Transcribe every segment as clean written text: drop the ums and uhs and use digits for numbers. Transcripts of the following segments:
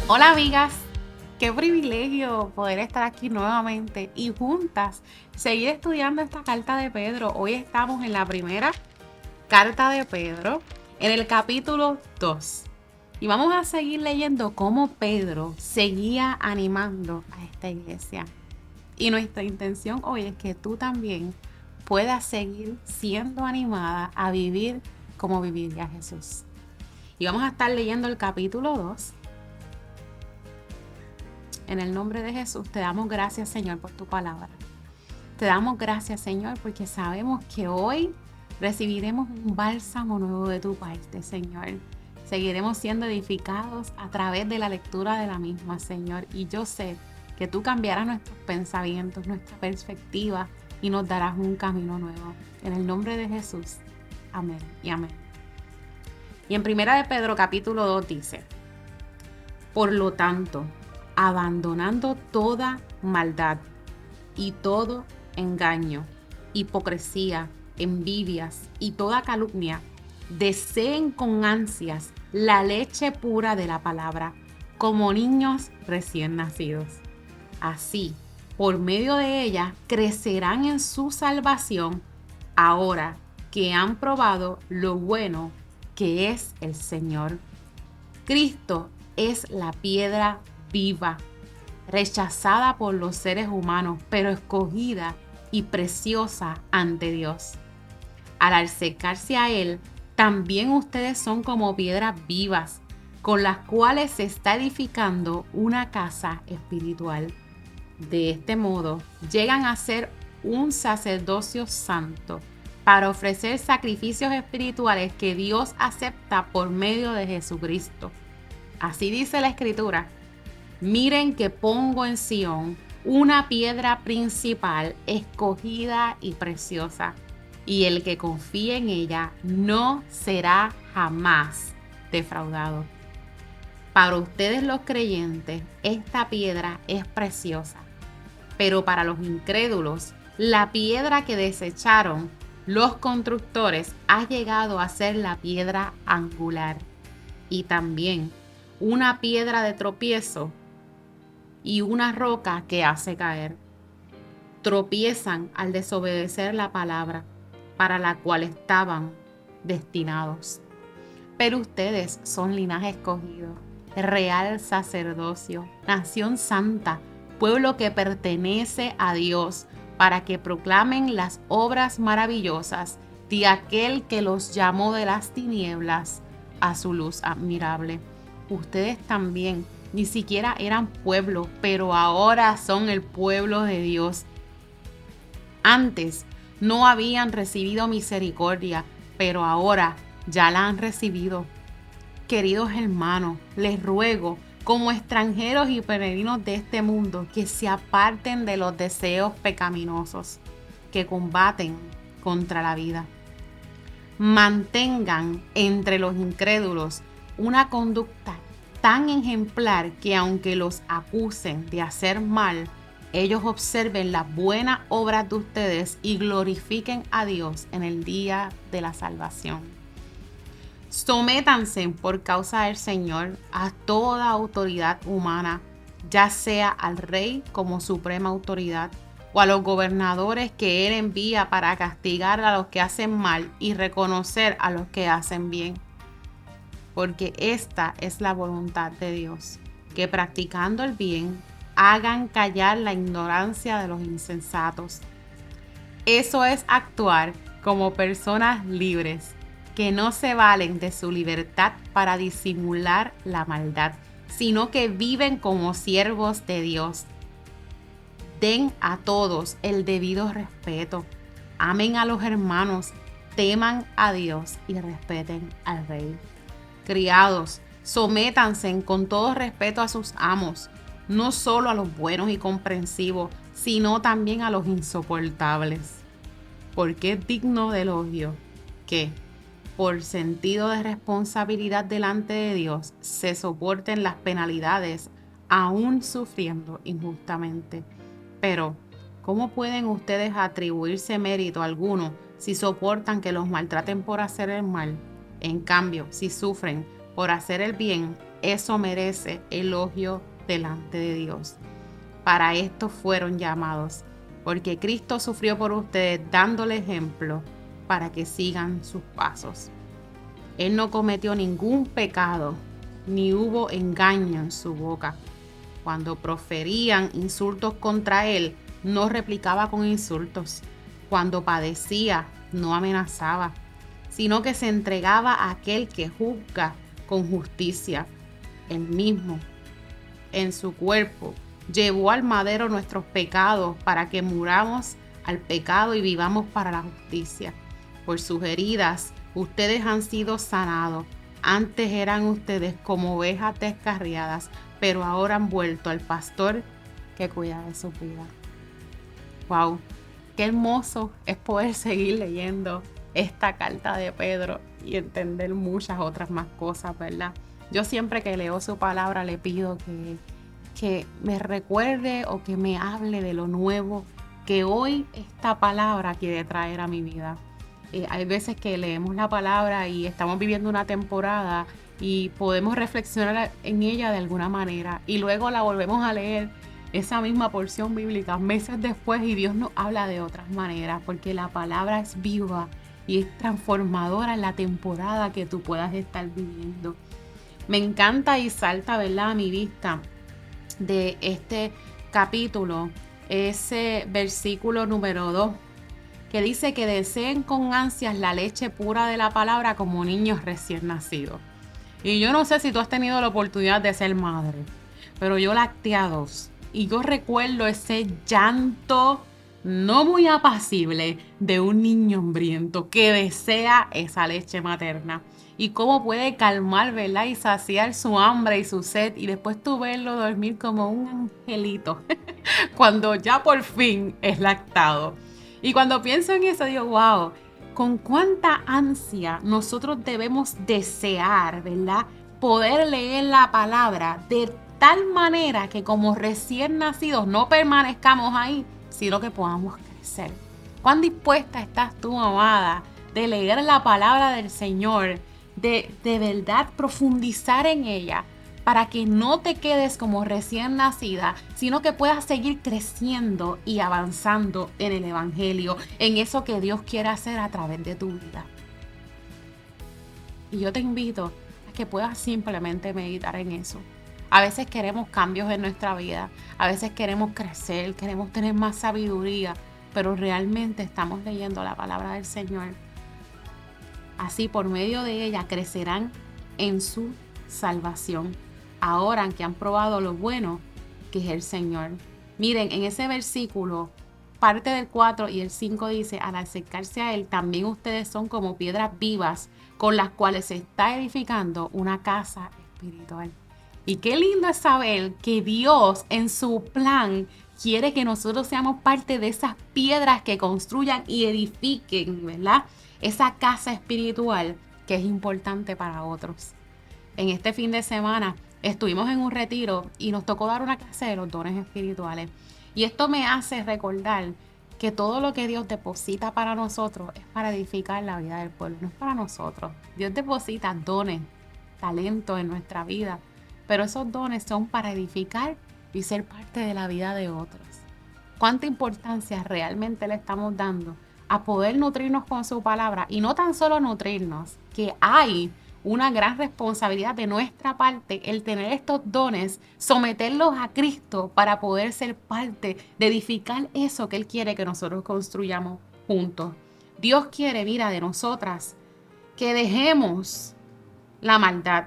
Hola amigas, qué privilegio poder estar aquí nuevamente y juntas seguir estudiando esta carta de Pedro. Hoy estamos en la primera carta de Pedro, en el capítulo 2. Y vamos a seguir leyendo cómo Pedro seguía animando a esta iglesia. Y nuestra intención hoy es que tú también puedas seguir siendo animada a vivir como viviría Jesús. Y vamos a estar leyendo el capítulo 2. En el nombre de Jesús te damos gracias, Señor, por tu palabra. Te damos gracias, Señor, porque sabemos que hoy recibiremos un bálsamo nuevo de tu parte, Señor. Seguiremos siendo edificados a través de la lectura de la misma, Señor. Y yo sé que tú cambiarás nuestros pensamientos, nuestra perspectiva y nos darás un camino nuevo. En el nombre de Jesús. Amén y amén. Y en Primera de Pedro capítulo 2 dice: por lo tanto, abandonando toda maldad y todo engaño, hipocresía, envidias y toda calumnia, deseen con ansias la leche pura de la palabra, como niños recién nacidos. Así, por medio de ella, crecerán en su salvación, ahora que han probado lo bueno que es el Señor. Cristo es la piedra viva, rechazada por los seres humanos, pero escogida y preciosa ante Dios. Al acercarse a Él, también ustedes son como piedras vivas, con las cuales se está edificando una casa espiritual. De este modo, llegan a ser un sacerdocio santo para ofrecer sacrificios espirituales que Dios acepta por medio de Jesucristo. Así dice la Escritura: miren que pongo en Sión una piedra principal, escogida y preciosa, y el que confíe en ella no será jamás defraudado. Para ustedes los creyentes, esta piedra es preciosa, pero para los incrédulos, la piedra que desecharon los constructores ha llegado a ser la piedra angular y también una piedra de tropiezo y una roca que hace caer. Tropiezan al desobedecer la palabra para la cual estaban destinados. Pero ustedes son linaje escogido, real sacerdocio, nación santa, pueblo que pertenece a Dios, para que proclamen las obras maravillosas de aquel que los llamó de las tinieblas a su luz admirable. Ustedes también ni siquiera eran pueblo, pero ahora son el pueblo de Dios. Antes no habían recibido misericordia, pero ahora ya la han recibido. Queridos hermanos, les ruego, como extranjeros y peregrinos de este mundo, que se aparten de los deseos pecaminosos que combaten contra la vida. Mantengan entre los incrédulos una conducta tan ejemplar que aunque los acusen de hacer mal, ellos observen las buenas obras de ustedes y glorifiquen a Dios en el día de la salvación. Sométanse por causa del Señor a toda autoridad humana, ya sea al rey como suprema autoridad o a los gobernadores que Él envía para castigar a los que hacen mal y reconocer a los que hacen bien. Porque esta es la voluntad de Dios, que practicando el bien hagan callar la ignorancia de los insensatos. Eso es actuar como personas libres, que no se valen de su libertad para disimular la maldad, sino que viven como siervos de Dios. Den a todos el debido respeto, amen a los hermanos, teman a Dios y respeten al Rey. Criados, sométanse con todo respeto a sus amos, no solo a los buenos y comprensivos, sino también a los insoportables. Porque es digno de elogio que, por sentido de responsabilidad delante de Dios, se soporten las penalidades, aún sufriendo injustamente. Pero, ¿cómo pueden ustedes atribuirse mérito alguno si soportan que los maltraten por hacer el mal? En cambio, si sufren por hacer el bien, Eso merece elogio delante de Dios. Para esto fueron llamados, porque Cristo sufrió por ustedes dándole ejemplo para que sigan sus pasos. Él no cometió ningún pecado, ni hubo engaño en su boca. Cuando proferían insultos contra él, no replicaba con insultos. Cuando padecía, no amenazaba, sino que se entregaba a aquel que juzga con justicia. Él mismo, en su cuerpo, llevó al madero nuestros pecados para que muramos al pecado y vivamos para la justicia. Por sus heridas, ustedes han sido sanados. Antes eran ustedes como ovejas descarriadas, pero ahora han vuelto al pastor que cuida de su vida. ¡Wow! Qué hermoso es poder seguir leyendo esta carta de Pedro y entender muchas otras más cosas, ¿verdad? Yo siempre que leo su palabra le pido que me recuerde o que me hable de lo nuevo que hoy esta palabra quiere traer a mi vida. Hay veces que leemos la palabra y estamos viviendo una temporada y podemos reflexionar en ella de alguna manera y luego la volvemos a leer esa misma porción bíblica meses después y Dios nos habla de otras maneras porque la palabra es viva y es transformadora en la temporada que tú puedas estar viviendo. Me encanta y salta, ¿verdad?, a mi vista de este capítulo ese versículo número 2 que dice que deseen con ansias la leche pura de la palabra como niños recién nacidos. Y yo no sé si tú has tenido la oportunidad de ser madre, pero yo lacté a 2 y yo recuerdo ese llanto no muy apacible de un niño hambriento que desea esa leche materna y cómo puede calmar, ¿verdad?, y saciar su hambre y su sed y después tú verlo dormir como un angelito cuando ya por fin es lactado. Y cuando pienso en eso digo, wow, con cuánta ansia nosotros debemos desear, ¿verdad?, poder leer la palabra de tal manera que como recién nacidos no permanezcamos ahí, sino que podamos crecer. ¿Cuán dispuesta estás tú, amada, de leer la palabra del Señor, de verdad profundizar en ella, para que no te quedes como recién nacida, sino que puedas seguir creciendo y avanzando en el Evangelio, en eso que Dios quiere hacer a través de tu vida? Y yo te invito a que puedas simplemente meditar en eso. A veces queremos cambios en nuestra vida, a veces queremos crecer, queremos tener más sabiduría, pero realmente estamos leyendo la palabra del Señor. Así por medio de ella crecerán en su salvación. Ahora que han probado lo bueno que es el Señor. Miren, en ese versículo, parte del 4 y el 5 dice, al acercarse a Él, también ustedes son como piedras vivas con las cuales se está edificando una casa espiritual. Y qué lindo es saber que Dios en su plan quiere que nosotros seamos parte de esas piedras que construyan y edifiquen, ¿verdad?, esa casa espiritual que es importante para otros. En este fin de semana estuvimos en un retiro y nos tocó dar una clase de los dones espirituales. Y esto me hace recordar que todo lo que Dios deposita para nosotros es para edificar la vida del pueblo, no es para nosotros. Dios deposita dones, talentos en nuestra vida, pero esos dones son para edificar y ser parte de la vida de otros. ¿Cuánta importancia realmente le estamos dando a poder nutrirnos con su palabra? Y no tan solo nutrirnos, que hay una gran responsabilidad de nuestra parte el tener estos dones, someterlos a Cristo para poder ser parte de edificar eso que Él quiere que nosotros construyamos juntos. Dios quiere, mira, de nosotras que dejemos la maldad,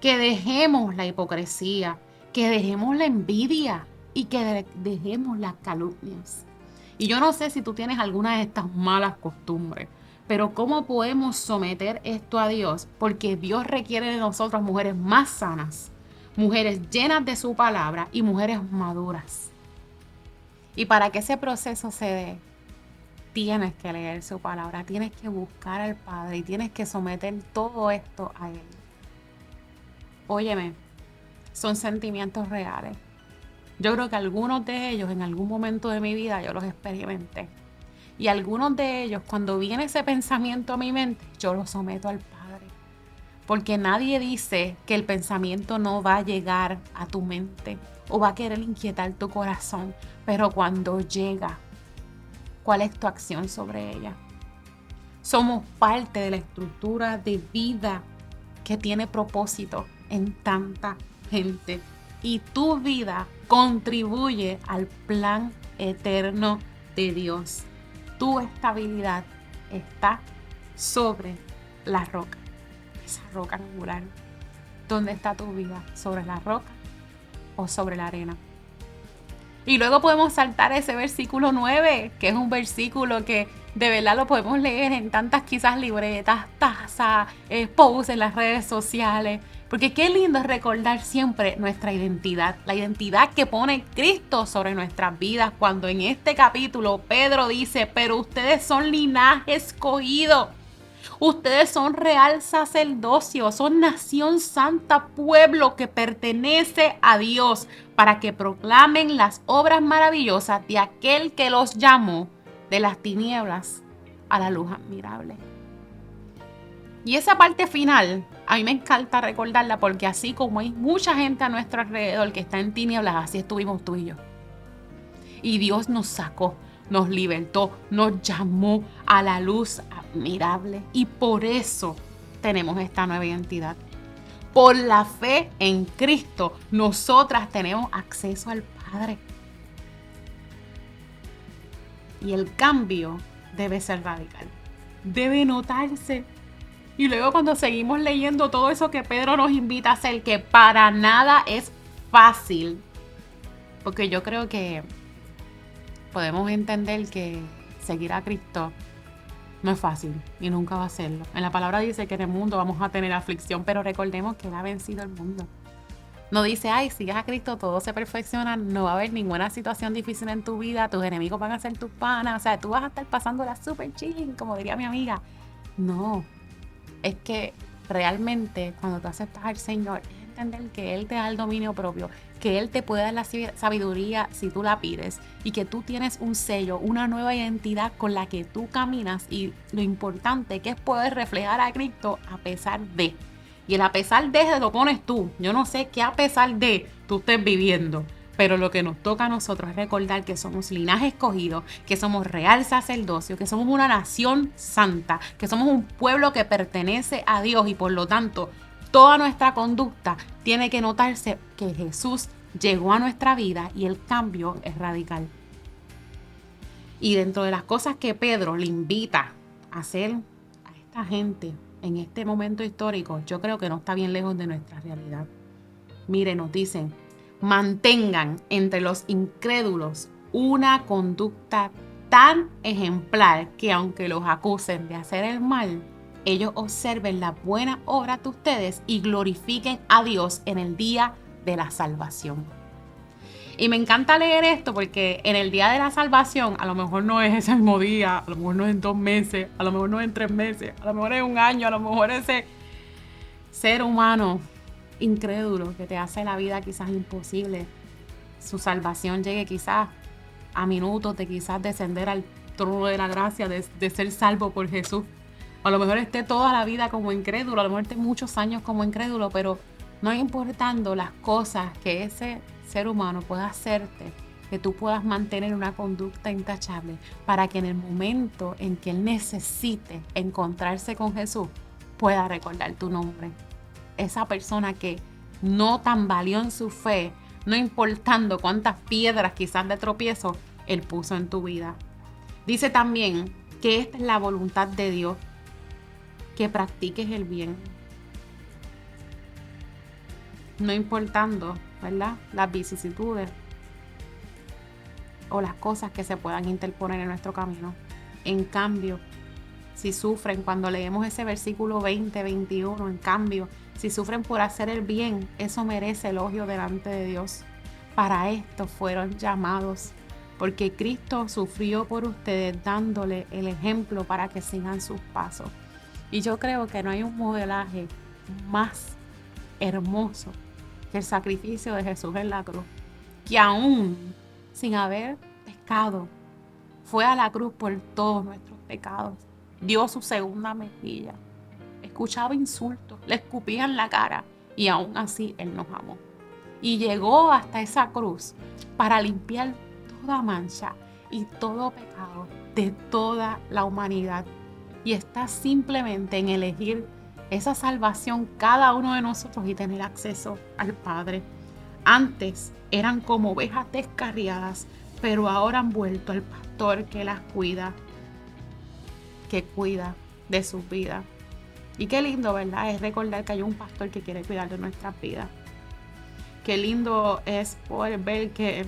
que dejemos la hipocresía, que dejemos la envidia y que dejemos las calumnias. Y yo no sé si tú tienes alguna de estas malas costumbres, pero ¿cómo podemos someter esto a Dios? Porque Dios requiere de nosotros mujeres más sanas, mujeres llenas de su palabra y mujeres maduras. Y para que ese proceso se dé, tienes que leer su palabra, tienes que buscar al Padre y tienes que someter todo esto a Él. Óyeme, son sentimientos reales. Yo creo que algunos de ellos en algún momento de mi vida yo los experimenté. Y algunos de ellos, cuando viene ese pensamiento a mi mente, yo lo someto al Padre. Porque nadie dice que el pensamiento no va a llegar a tu mente o va a querer inquietar tu corazón. Pero cuando llega, ¿cuál es tu acción sobre ella? Somos parte de la estructura de vida que tiene propósito en tanta gente. Y tu vida contribuye al plan eterno de Dios. Tu estabilidad está sobre la roca. Esa roca angular. ¿Dónde está tu vida? ¿Sobre la roca o sobre la arena? Y luego podemos saltar a ese versículo 9, que es un versículo que de verdad lo podemos leer en tantas quizás libretas, tazas, posts en las redes sociales. Porque qué lindo es recordar siempre nuestra identidad, la identidad que pone Cristo sobre nuestras vidas. Cuando en este capítulo Pedro dice, pero ustedes son linaje escogido. Ustedes son real sacerdocio, son nación santa, pueblo que pertenece a Dios, para que proclamen las obras maravillosas de aquel que los llamó de las tinieblas a la luz admirable. Y esa parte final, a mí me encanta recordarla porque así como hay mucha gente a nuestro alrededor que está en tinieblas, así estuvimos tú y yo. Y Dios nos sacó, nos libertó, nos llamó a la luz admirable. Y por eso tenemos esta nueva identidad. Por la fe en Cristo, nosotras tenemos acceso al Padre. Y el cambio debe ser radical. Debe notarse. Y luego cuando seguimos leyendo todo eso que Pedro nos invita a hacer, que para nada es fácil. Porque yo creo que podemos entender que seguir a Cristo no es fácil y nunca va a serlo. En la palabra dice que en el mundo vamos a tener aflicción, pero recordemos que Él ha vencido el mundo. No dice, ay, sigas a Cristo, todo se perfecciona, no va a haber ninguna situación difícil en tu vida, tus enemigos van a ser tus panas, o sea, tú vas a estar pasándola súper chilling, como diría mi amiga. No, es que realmente cuando tú aceptas al Señor, es entender que Él te da el dominio propio, que Él te puede dar la sabiduría si tú la pides y que tú tienes un sello, una nueva identidad con la que tú caminas, y lo importante que es poder reflejar a Cristo a pesar de. Y el a pesar de lo pones tú. Yo no sé qué a pesar de tú estés viviendo, pero lo que nos toca a nosotros es recordar que somos linaje escogido, que somos real sacerdocio, que somos una nación santa, que somos un pueblo que pertenece a Dios, y por lo tanto toda nuestra conducta tiene que notarse que Jesús llegó a nuestra vida y el cambio es radical. Y dentro de las cosas que Pedro le invita a hacer a esta gente en este momento histórico, yo creo que no está bien lejos de nuestra realidad. Mire, nos dicen, mantengan entre los incrédulos una conducta tan ejemplar que aunque los acusen de hacer el mal, ellos observen la buena obra de ustedes y glorifiquen a Dios en el día de la salvación. Y me encanta leer esto porque en el día de la salvación, a lo mejor no es ese mismo día, a lo mejor no es en 2 meses, a lo mejor no es en 3 meses, a lo mejor es 1 año, a lo mejor ese ser humano incrédulo que te hace la vida quizás imposible, su salvación llegue quizás a minutos de quizás descender al trono de la gracia, de ser salvo por Jesús. A lo mejor esté toda la vida como incrédulo, a lo mejor esté muchos años como incrédulo, pero no importando las cosas que ese ser humano pueda hacerte, que tú puedas mantener una conducta intachable para que en el momento en que él necesite encontrarse con Jesús, pueda recordar tu nombre. Esa persona que no tambaleó en su fe, no importando cuántas piedras quizás de tropiezo él puso en tu vida. Dice también que esta es la voluntad de Dios, que practiques el bien. No importando, ¿verdad?, las vicisitudes o las cosas que se puedan interponer en nuestro camino. En cambio, si sufren, cuando leemos ese versículo 20, 21, en cambio, si sufren por hacer el bien, eso merece elogio delante de Dios. Para esto fueron llamados, porque Cristo sufrió por ustedes, dándole el ejemplo para que sigan sus pasos. Y yo creo que no hay un modelaje más hermoso que el sacrificio de Jesús en la cruz, que aún sin haber pecado, fue a la cruz por todos nuestros pecados. Dio su segunda mejilla escuchaba insultos, le escupían la cara y aún así Él nos amó. Y llegó hasta esa cruz para limpiar toda mancha y todo pecado de toda la humanidad. Y está simplemente en elegir esa salvación cada uno de nosotros y tener acceso al Padre. Antes eran como ovejas descarriadas, pero ahora han vuelto al pastor que las cuida, que cuida de sus vidas. Y qué lindo, ¿verdad? Es recordar que hay un pastor que quiere cuidar de nuestras vidas. Qué lindo es poder ver que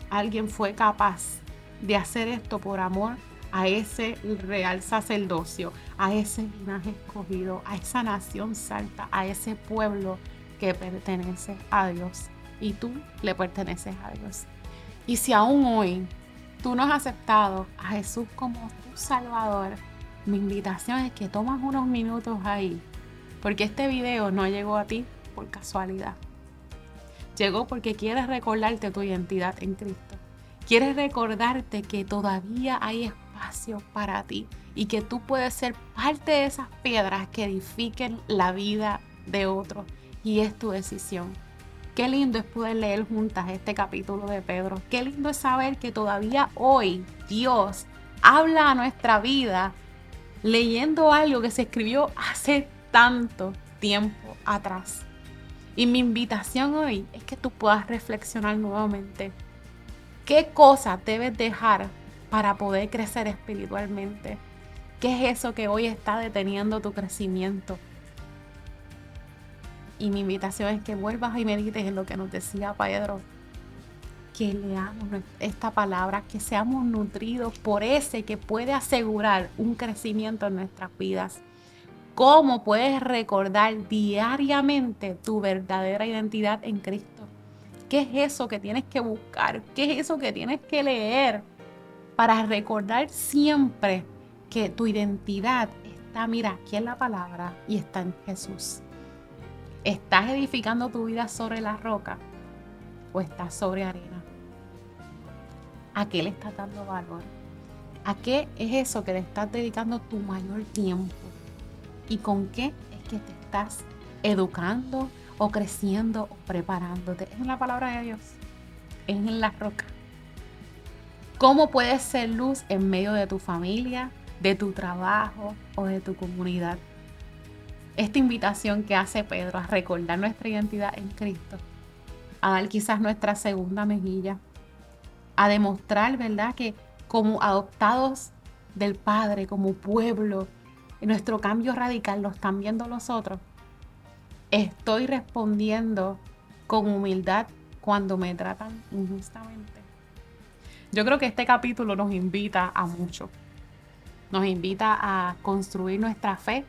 alguien fue capaz de hacer esto por amor a ese real sacerdocio, a ese linaje escogido, a esa nación santa, a ese pueblo que pertenece a Dios. Y tú le perteneces a Dios. Y si aún hoy tú no has aceptado a Jesús como tu Salvador, mi invitación es que tomas unos minutos ahí, porque este video no llegó a ti por casualidad. Llegó porque quieres recordarte tu identidad en Cristo. Quieres recordarte que todavía hay espacio para ti y que tú puedes ser parte de esas piedras que edifiquen la vida de otros. Y es tu decisión. Qué lindo es poder leer juntas este capítulo de Pedro. Qué lindo es saber que todavía hoy Dios habla a nuestra vida leyendo algo que se escribió hace tanto tiempo atrás. Y mi invitación hoy es que tú puedas reflexionar nuevamente. ¿Qué cosas debes dejar para poder crecer espiritualmente? ¿Qué es eso que hoy está deteniendo tu crecimiento? Y mi invitación es que vuelvas y medites en lo que nos decía Pedro. Que leamos esta palabra, que seamos nutridos por ese que puede asegurar un crecimiento en nuestras vidas. ¿Cómo puedes recordar diariamente tu verdadera identidad en Cristo? ¿Qué es eso que tienes que buscar? ¿Qué es eso que tienes que leer para recordar siempre que tu identidad está, mira, aquí en la palabra y está en Jesús? ¿Estás edificando tu vida sobre la roca o estás sobre arena? ¿A qué le estás dando valor? ¿A qué es eso que le estás dedicando tu mayor tiempo? ¿Y con qué es que te estás educando o creciendo o preparándote? Es en la palabra de Dios, es en la roca. ¿Cómo puedes ser luz en medio de tu familia, de tu trabajo o de tu comunidad? Esta invitación que hace Pedro a recordar nuestra identidad en Cristo, a dar quizás nuestra segunda mejilla, a demostrar, ¿verdad?, que como adoptados del Padre, como pueblo, nuestro cambio radical lo están viendo los otros. Estoy respondiendo con humildad cuando me tratan injustamente. Yo creo que este capítulo nos invita a mucho. Nos invita a construir nuestra fe,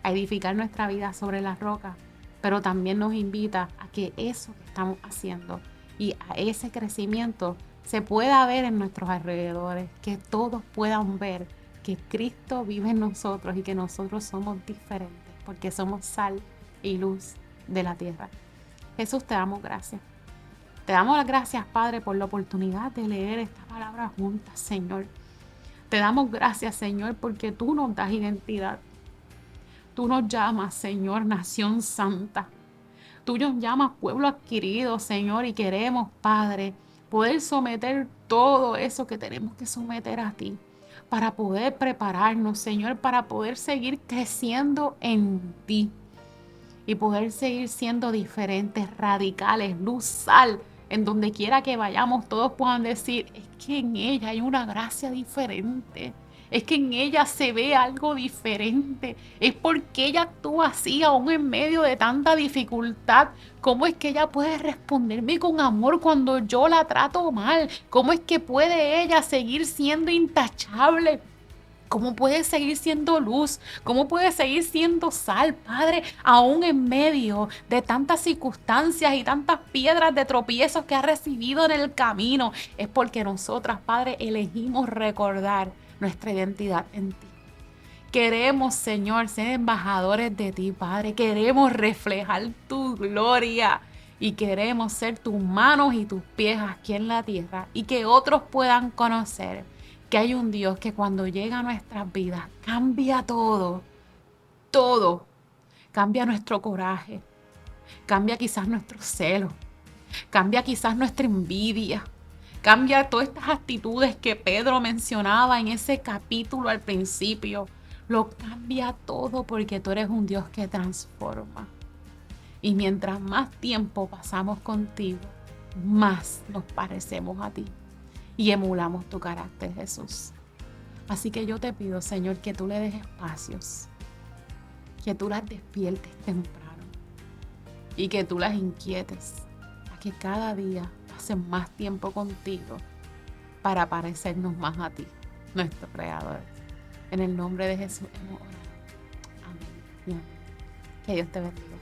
a edificar nuestra vida sobre la roca, pero también nos invita a que eso que estamos haciendo y a ese crecimiento se pueda ver en nuestros alrededores, que todos puedan ver que Cristo vive en nosotros y que nosotros somos diferentes porque somos sal y luz de la tierra. Jesús, te damos gracias. Te damos las gracias, Padre, por la oportunidad de leer esta palabra juntas, Señor. Te damos gracias, Señor, porque tú nos das identidad. Tú nos llamas, Señor, nación santa. Tú nos llamas pueblo adquirido, Señor, y queremos, Padre, poder someter todo eso que tenemos que someter a ti, para poder prepararnos, Señor, para poder seguir creciendo en ti y poder seguir siendo diferentes, radicales, luz, sal, en donde quiera que vayamos, todos puedan decir, es que en ella hay una gracia diferente. Es que en ella se ve algo diferente. Es porque ella actúa así aún en medio de tanta dificultad. ¿Cómo es que ella puede responderme con amor cuando yo la trato mal? ¿Cómo es que puede ella seguir siendo intachable? ¿Cómo puede seguir siendo luz? ¿Cómo puede seguir siendo sal, Padre, aún en medio de tantas circunstancias y tantas piedras de tropiezos que ha recibido en el camino? Es porque nosotras, Padre, elegimos recordar nuestra identidad en ti. Queremos, Señor, ser embajadores de ti, Padre. Queremos reflejar tu gloria y queremos ser tus manos y tus pies aquí en la tierra y que otros puedan conocer que hay un Dios que cuando llega a nuestras vidas cambia todo, todo, Cambia nuestro coraje. Cambia quizás nuestro celo. Cambia quizás nuestra envidia. Cambia todas estas actitudes que Pedro mencionaba en ese capítulo al principio. Lo cambia todo porque tú eres un Dios que transforma. Y mientras más tiempo pasamos contigo, más nos parecemos a ti y emulamos tu carácter, Jesús. Así que yo te pido, Señor, que tú le des espacios, que tú las despiertes temprano y que tú las inquietes a que cada día pasen más tiempo contigo para parecernos más a ti, nuestro Creador. En el nombre de Jesús hemos orado. Amén. Y amén. Que Dios te bendiga.